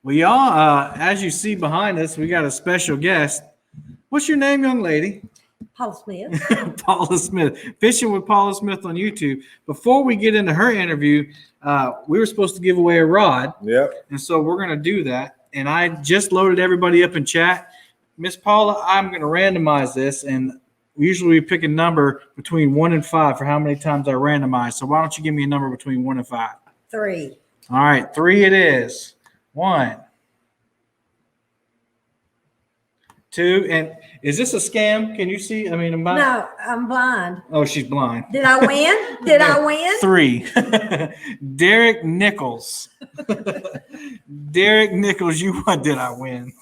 Well, y'all, as you see behind us, we got a special guest. What's your name, young lady? Paula Smith. Paula Smith. Fishing with Paula Smith on YouTube. Before we get into her interview, we were supposed to give away a rod. Yep. And so we're going to do that. And I just loaded everybody up in chat. Miss Paula, I'm going to randomize this. And usually we pick a number between 1 and 5 for how many times I randomize. So why don't you give me a number between 1 and 5? 3. All right, 3 it is. 1, 2, and is this a scam? Can you see? I mean, No, I'm blind. Oh, she's blind. Did I win? Did I win? 3. Derek Nichols. Derek Nichols, you won. Did I win?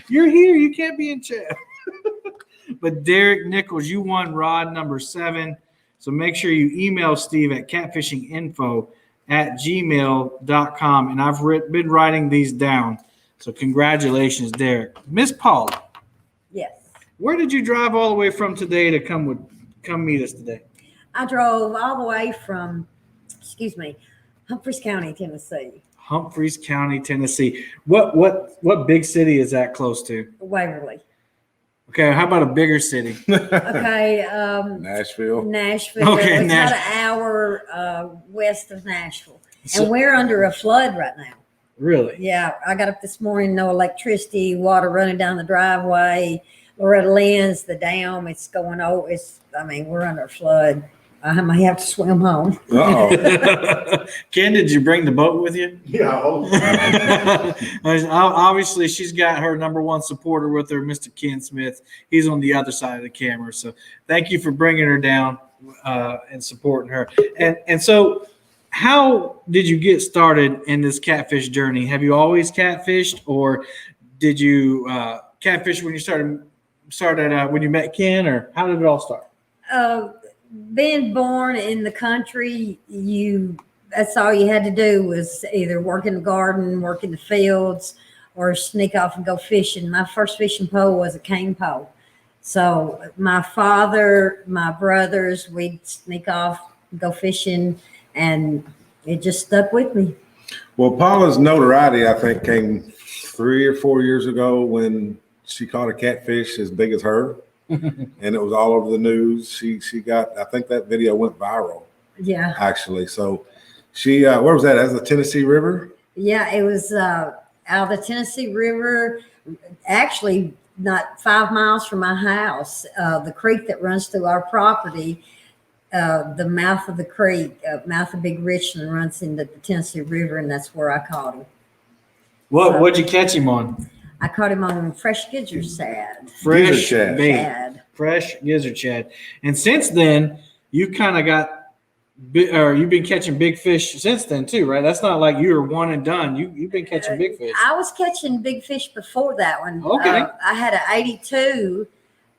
You're here. You can't be in chat. But Derek Nichols, you won rod number 7. So make sure you email Steve at catfishinginfo@gmail.com. And I've been writing these down. So congratulations, Derek. Miss Paula. Yes. Where did you drive all the way from today to come meet us today? I drove all the way from, Humphreys County, Tennessee. Humphreys County, Tennessee. What big city is that close to? Waverly. Okay, how about a bigger city? Okay. Nashville. Nashville. Okay, It's about an hour west of Nashville. And we're under a flood right now. Really? Yeah, I got up this morning, no electricity, water running down the driveway. Loretta Lynn's, the dam, it's going over. We're under a flood. I might have to swim home. Uh-oh. Ken, did you bring the boat with you? Yeah. Obviously, she's got her number one supporter with her, Mr. Ken Smith. He's on the other side of the camera. So thank you for bringing her down and supporting her. And so how did you get started in this catfish journey? Have you always catfished, or did you catfish when you started when you met Ken, or how did it all start? Being born in the country, that's all you had to do was either work in the garden, work in the fields, or sneak off and go fishing. My first fishing pole was a cane pole. So my father, my brothers, we'd sneak off, go fishing, and it just stuck with me. Well, Paula's notoriety, I think, came 3 or 4 years ago when she caught a catfish as big as her. And it was all over the news. She got, I think that video went viral. Yeah. Actually. So she, where was that? That's the Tennessee River? Yeah, it was out of the Tennessee River, actually not 5 miles from my house. The creek that runs through our property, the mouth of the creek, mouth of Big Richland runs into the Tennessee River, and that's where I caught him. What'd you catch him on? I caught him on fresh gizzard shad. Fresh Gizzard bait. Fresh gizzard shad. And since then, you kind of you've been catching big fish since then too, right? That's not like you were one and done. You've been catching big fish. I was catching big fish before that one. Okay. I had an 82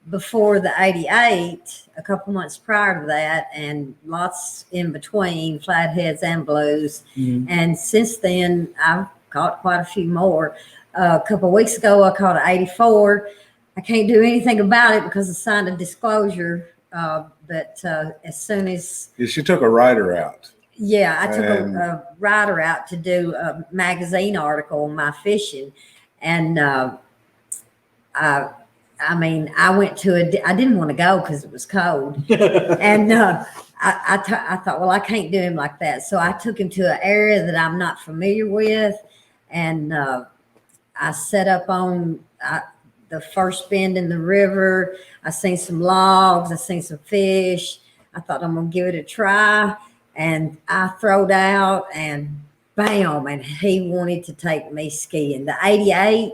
before the 88, a couple months prior to that, and lots in between, flatheads and blues. Mm-hmm. And since then, I've caught quite a few more. A couple of weeks ago, I caught an 84. I can't do anything about it because I signed a disclosure. But as soon as She took a rider out. yeah, I took a rider out to do a magazine article on my fishing, and I went to I didn't want to go because it was cold, and I thought, well, I can't do him like that, so I took him to an area that I'm not familiar with, and I set up on the first bend in the river. I seen some logs. I seen some fish. I thought, I'm going to give it a try. And I throwed out, and bam, and he wanted to take me skiing. The 88,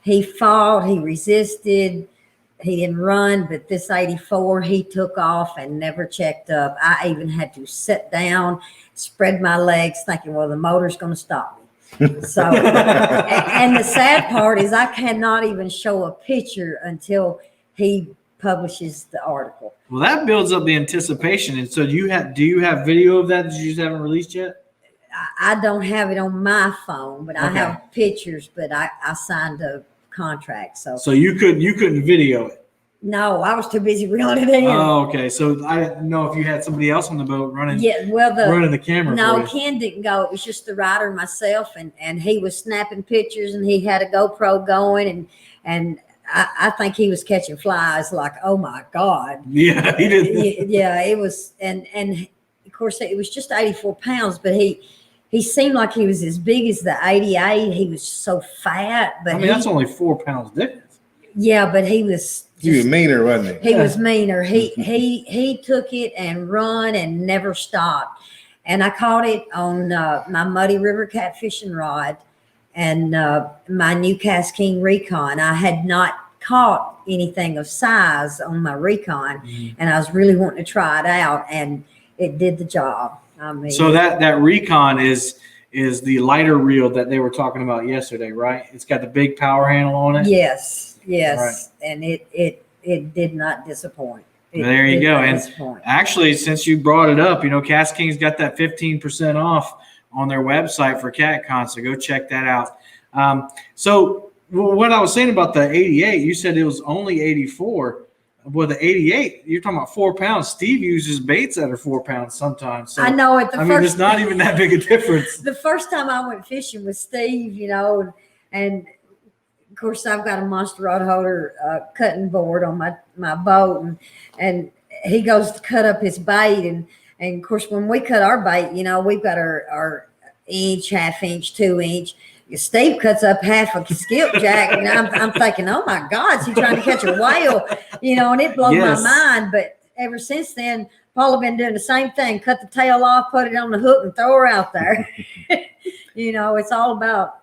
he fought. He resisted. He didn't run. But this 84, he took off and never checked up. I even had to sit down, spread my legs, thinking, well, the motor's going to stop me. So, and the sad part is I cannot even show a picture until he publishes the article. Well, that builds up the anticipation. And so do you have video of that you just haven't released yet? I don't have it on my phone, but I Okay. have pictures, but I signed a contract. So you couldn't video it. No, I was too busy reeling it in. Oh, okay. So I didn't know if you had somebody else on the boat running running the camera. No, for you. Ken didn't go. It was just the rider and myself, and he was snapping pictures, and he had a GoPro going, and I think he was catching flies like, oh my God. Yeah, he did. Yeah, it was, and of course it was just 84 pounds, but he seemed like he was as big as the 88. He was so fat, but I mean, that's only 4 pounds difference. yeah, but he was. He was meaner, wasn't he? He was meaner. He took it and run and never stopped. And I caught it on my Muddy River Catfishing rod and my new King Recon. I had not caught anything of size on my Recon, and I was really wanting to try it out, and it did the job. I mean, so that Recon is the lighter reel that they were talking about yesterday, right? It's got the big power handle on it. Yes, Right. and it did not disappoint. There you go. And disappoint. actually, since you brought it up, Cast King's got that 15% off on their website for CatCon, so go check that out. So what I was saying about the 88, you said it was only 84. Well, the 88, you're talking about 4 pounds. Steve uses baits that are 4 pounds sometimes. So, I know it. There's not even that big a difference. The first time I went fishing with Steve, and of course I've got a monster rod holder cutting board on my boat, and he goes to cut up his bait, and of course when we cut our bait, we've got our inch, half inch, 2 inch. Steve cuts up half a skipjack, and I'm thinking, oh my God, is he trying to catch a whale? And it blew my mind. But ever since then, Paula been doing the same thing: cut the tail off, put it on the hook, and throw her out there. It's all about.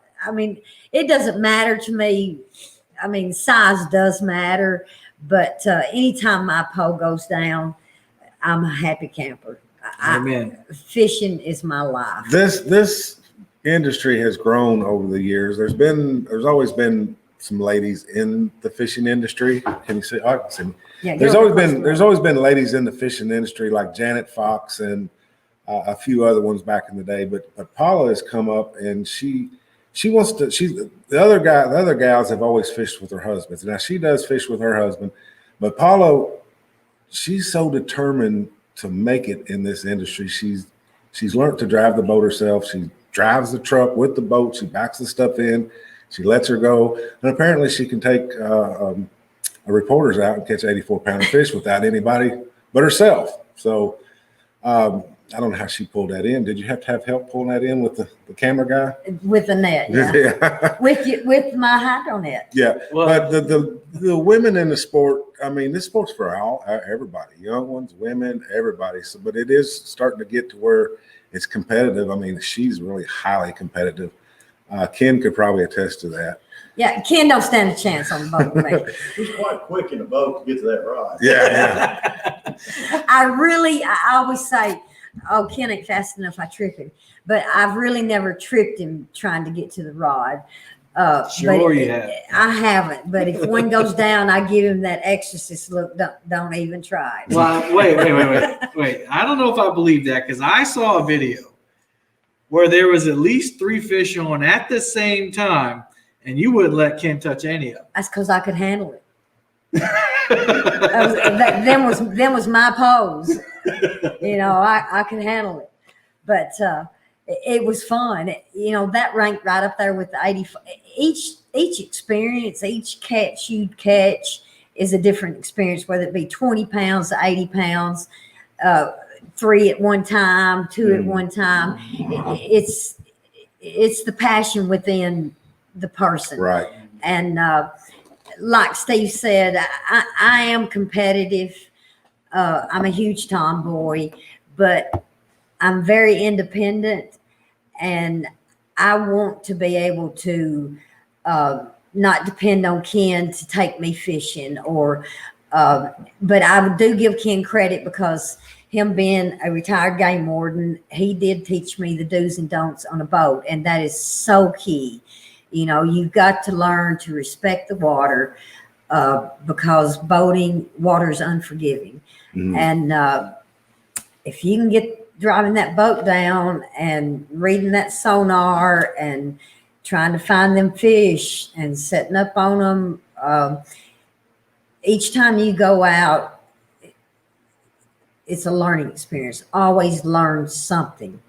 It doesn't matter to me. Size does matter, but anytime my pole goes down, I'm a happy camper. Amen. Fishing is my life. This industry has grown over the years. There's always been some ladies in the fishing industry. Can you see? I can see. Yeah, there's always been ladies in the fishing industry like Janet Fox and a few other ones back in the day. But Paula has come up, and she wants to. The other gals have always fished with their husbands. Now she does fish with her husband, but Paula, she's so determined to make it in this industry. She's learned to drive the boat herself. She drives the truck with the boat. She backs the stuff in. She lets her go. And apparently she can take a reporters out and catch 84-pound fish without anybody but herself. So I don't know how she pulled that in. Did you have to have help pulling that in with the camera guy? With the net, yeah. Yeah. with my hydro net. Yeah. Well, but the women in the sport, this sport's for everybody, young ones, women, everybody. So, but it is starting to get to where it's competitive. She's really highly competitive. Ken could probably attest to that. Yeah, Ken don't stand a chance on the boat with me. He's quite quick in the boat to get to that rod. Yeah. I always say, oh, Ken ain't fast enough, I trip him. But I've really never tripped him trying to get to the rod. Sure you have. I haven't. But if one goes down, I give him that exorcist look. Don't even try it. Well, wait. I don't know if I believe that, because I saw a video where there was at least 3 fish on at the same time, and you wouldn't let Ken touch any of them. That's because I could handle it. Them was my pose. I could handle it. But it was fun. That ranked right up there with the 85. Each experience, each catch you catch is a different experience, whether it be 20 pounds to 80 pounds, 3 at one time, 2 at one time. It's the passion within the person. Right. And like Steve said, I am competitive. I'm a huge tomboy, but I'm very independent, and I want to be able to not depend on Ken to take me fishing, but I do give Ken credit, because him being a retired game warden, he did teach me the do's and don'ts on a boat, and that is so key. You've got to learn to respect the water, because water is unforgiving. Mm-hmm. And if you can get driving that boat down and reading that sonar and trying to find them fish and setting up on them, each time you go out, it's a learning experience. Always learn something.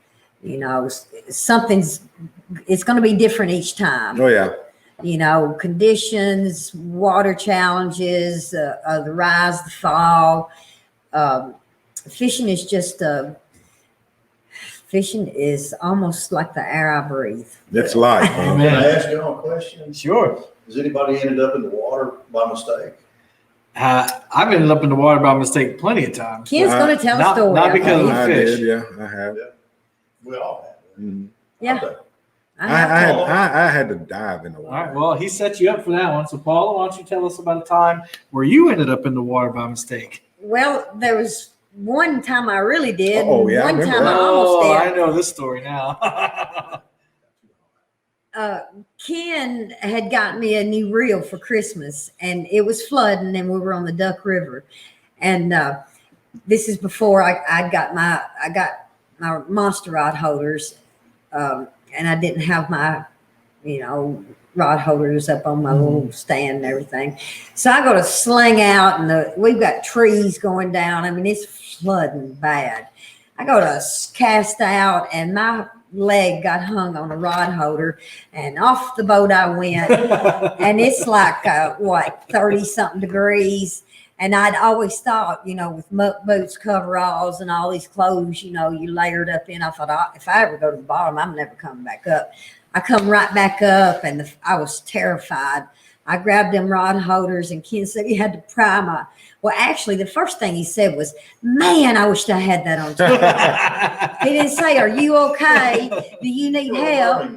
You know, it's going to be different each time. Oh yeah. You know, conditions, water challenges, the rise, the fall. Fishing is just fishing is almost like the air I breathe. It's life. Can I ask you all a question? Sure. Has anybody ended up in the water by mistake? I've ended up in the water by mistake plenty of times. Ken's going to tell a story. not because of the I fish. did, yeah, I have. We all have. Mhm. Yeah. Okay. I had to dive in the All water. right. Well, he set you up for that one. So, Paula, why don't you tell us about a time where you ended up in the water by mistake? Well, there was one time I really did. Oh, yeah, I One remember time that. I almost did. I know this story now. Ken had gotten me a new reel for Christmas, and it was flooding, and we were on the Duck River. And this is before I got my monster rod holders, and I didn't have my, rod holders up on my little stand and everything. So I go to sling out, and we've got trees going down. I mean, it's flooding bad. I go to cast out, and my leg got hung on a rod holder, and off the boat I went. And it's like 30 something degrees. And I'd always thought, with muck boots, coveralls, and all these clothes, you layered up in, I thought, if I ever go to the bottom, I'm never coming back up. I come right back up, and I was terrified. I grabbed them rod holders, and Ken said he had to pry my. Well, actually, the first thing he said was, "Man, I wished I had that on tape." He didn't say, "Are you okay? Do you need help?"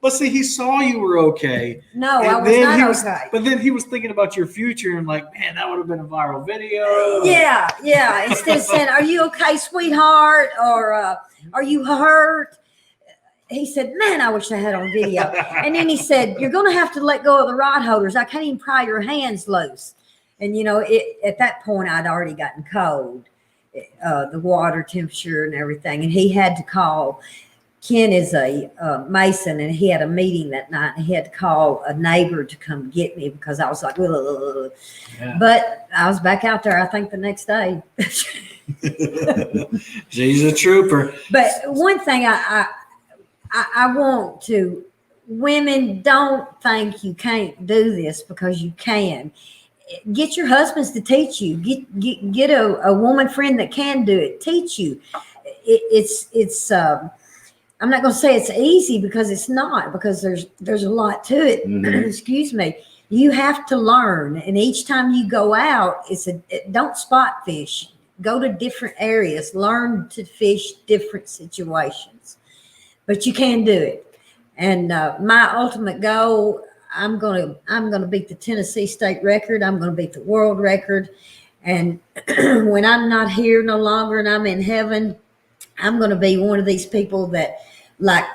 But see, he saw you were okay. No, And I was then not okay. But then he was thinking about your future and like, man, that would have been a viral video. Yeah. Instead of saying, "Are you okay, sweetheart?" or "Are you hurt?" He said, "Man, I wish I had on video." And then he said, "You're going to have to let go of the rod holders. I can't even pry your hands loose." And, at that point, I'd already gotten cold, the water temperature and everything. And he had to call. Ken is a Mason, and he had a meeting that night. And he had to call a neighbor to come get me because I was like, ugh. Yeah. But I was back out there, I think, the next day. She's a trooper. But one thing I want to, women, don't think you can't do this, because you can. Get your husbands to teach you. Get a woman friend that can do it. Teach you. It's I'm not going to say it's easy, because it's not, because there's a lot to it. Mhm. Excuse me. You have to learn, and each time you go out, don't spot fish. Go to different areas. Learn to fish different situations. But you can do it. And my ultimate goal, I'm gonna beat the Tennessee state record. I'm gonna beat the world record. And when I'm not here no longer and I'm in heaven, I'm gonna be one of these people that, like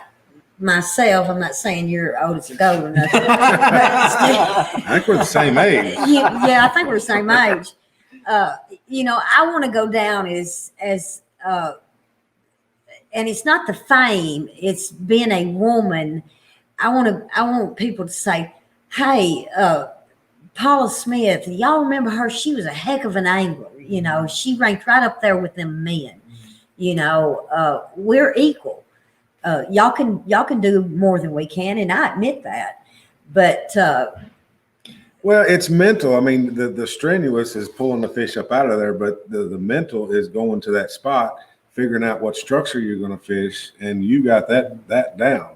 myself, I'm not saying you're old as a goat or nothing. I think we're the same age. Yeah, I think we're the same age. I want to go down as and it's not the fame, it's being a woman. I want people to say, "Hey, Paula Smith, y'all remember her? She was a heck of an angler. She ranked right up there with them men. We're equal. Y'all can do more than we can, and I admit that. But Well, it's mental. I mean, the strenuous is pulling the fish up out of there, but the mental is going to that spot, figuring out what structure you're going to fish, and you got that down.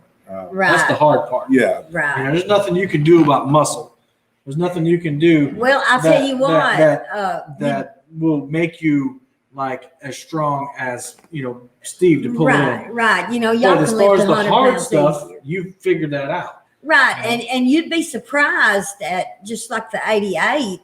right, That's the hard part. Yeah. right. There's nothing you can do about muscle. There's nothing you can do Well, I'll tell you what. that will make you like as strong as Steve to pull it in. Right. Y'all But as can far lift as the 100 hard pounds stuff, easier. you figured that out. Right. And you'd be surprised at, just like the 88,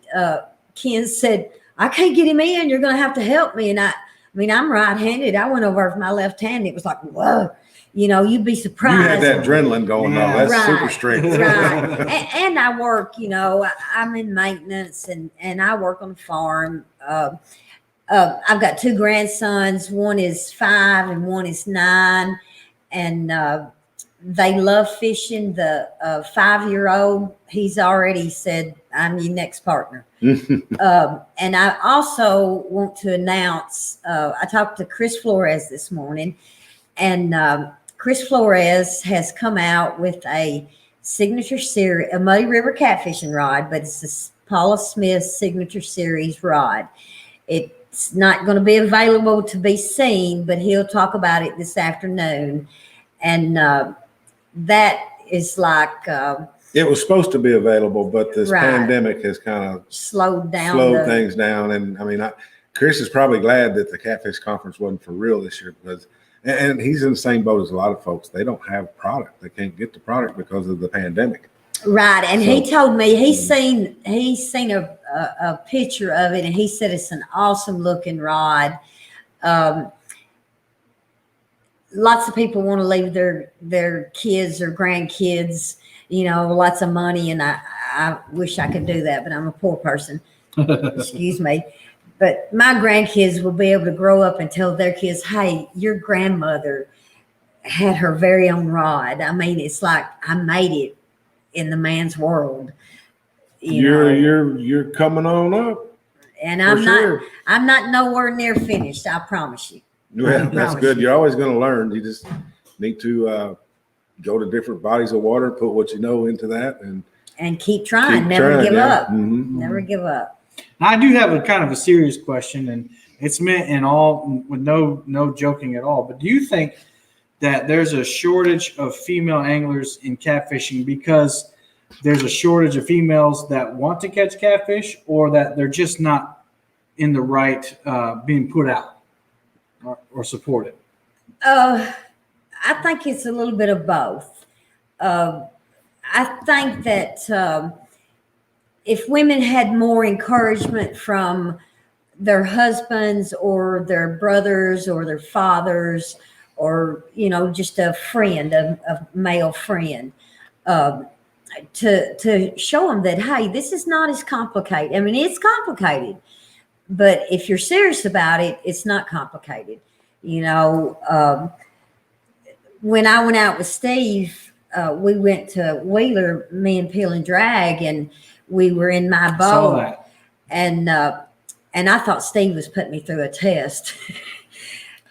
Ken said, "I can't get him in. You're going to have to help me." And I'm right-handed. I went over with my left hand. It was like, whoa, you'd be surprised. You had that adrenaline going Yeah. on. That's Right. super strength. Right. And I work, I'm in maintenance, and I work on a farm. I've got 2 grandsons. One is 5 and one is 9. And They love fishing. The 5-year-old, he's already said, I'm your next partner. And I also want to announce, I talked to Kris Flores this morning, and Kris Flores has come out with a signature series, a Muddy River Catfishing rod, but it's the Paula Smith signature series rod. It's not going to be available to be seen, but he'll talk about it this afternoon. And that is like it was supposed to be available, but this Right. pandemic has kind of slowed things down. And I mean, Kris is probably glad that the Catfish Conference wasn't for real this year, because, and he's in the same boat as a lot of folks. They don't have product. They can't get the product because of the pandemic. Right. And So- he told me he's seen a picture of it, and he said it's an awesome looking rod. Lots of people want to leave their kids or grandkids, lots of money. And I wish I could do that, but I'm a poor person. Excuse me. But my grandkids will be able to grow up and tell their kids, hey, your grandmother had her very own rod. I mean, it's like I made it in the man's world. You're coming on up. And For I'm not nowhere near finished, I promise you. Well, that's good. You're always going to learn. You just need to go to different bodies of water, put what you know into that, And keep trying, never give yeah. up. Mhm. Never give up. Now, I do have a kind of a serious question, and it's meant in all with no joking at all. But do you think that there's a shortage of female anglers in catfishing because there's a shortage of females that want to catch catfish, or that they're just not in the right being put out or supported? I think it's a little bit of both. I think that if women had more encouragement from their husbands or their brothers or their fathers, or just a friend, a male friend, to show them that, hey, this is not as complicated. I mean, it's complicated, but if you're serious about it, it's not complicated. When I went out with Steve, we went to Wheeler, me and Peel and Drag, and we were in my boat. Saw that. And I thought Steve was putting me through a test.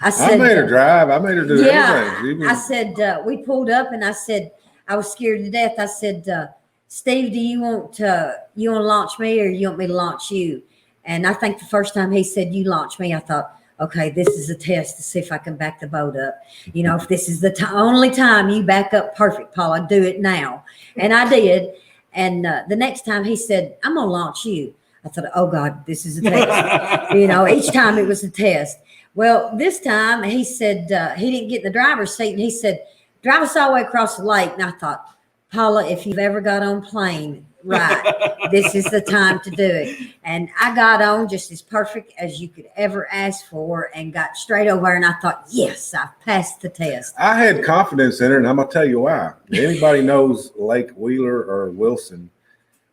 I I made her drive. I made her do everything. I said, we pulled up, and I said, I was scared to death. I said, Steve, do you want to launch me, or you want me to launch you? And I think the first time he said, you launch me, I thought, okay, this is a test to see if I can back the boat up. If this is the only time you back up perfect, Paula, do it now. And I did. And the next time he said, I'm going to launch you. I thought, oh God, this is a test. Each time it was a test. Well, this time he said, he didn't get in the driver's seat, and he said, drive us all the way across the lake. And I thought, Paula, if you've ever got on plane, right, this is the time to do it. And I got on just as perfect as you could ever ask for, and got straight over, and I thought, yes, I passed the test. I had confidence in her, and I'm going to tell you why. Anybody knows Lake Wheeler or Wilson,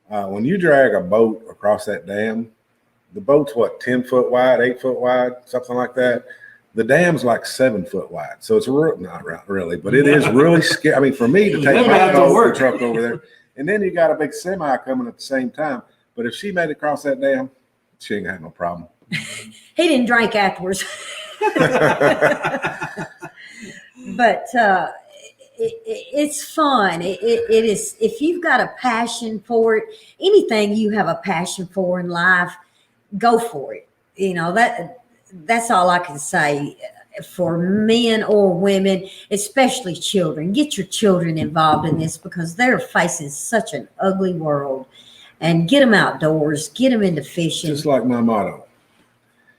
when you drag a boat across that dam, the boat's 10 foot wide, 8 foot wide, something like that. The dam's like 7 foot wide. So it's not really, but it is really scary. I mean, for me to take my boat and truck over there, and then you got a big semi coming at the same time. But if she made it across that dam, she ain't got no problem. He didn't drink afterwards. But it's fun. It is. If you've got a passion for it, anything you have a passion for in life, go for it. That's all I can say for men or women, especially children. Get your children involved in this, because they're facing such an ugly world. And get them outdoors, get them into fishing. Just like my motto.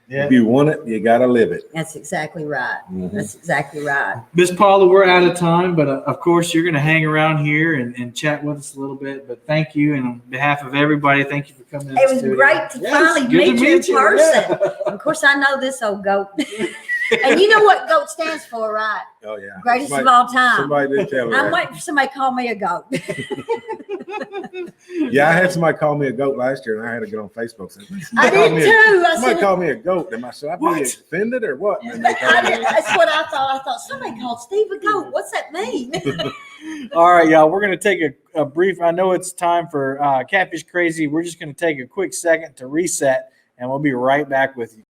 Yeah. If you want it, you got to live it. That's exactly right. Mm-hmm. That's exactly right. Miss Paula, we're out of time, but of course you're going to hang around here and chat with us a little bit. But thank you, and on behalf of everybody, thank you for coming in. It was great to finally meet you in person. Of course, I know this old goat. And you know what GOAT stands for, right? Oh, yeah. Greatest of all time. Somebody did tell me I'm that. waiting for somebody to call me a goat. Yeah, I had somebody call me a goat last year, and I had to get on Facebook. I did too. Somebody called me a goat. Am I be offended or what? And they called me- That's what I thought. I thought somebody called Steve a goat. What's that mean? All right, y'all. We're going to take a brief. I know it's time for Catfish Crazy. We're just going to take a quick second to reset, and we'll be right back with you.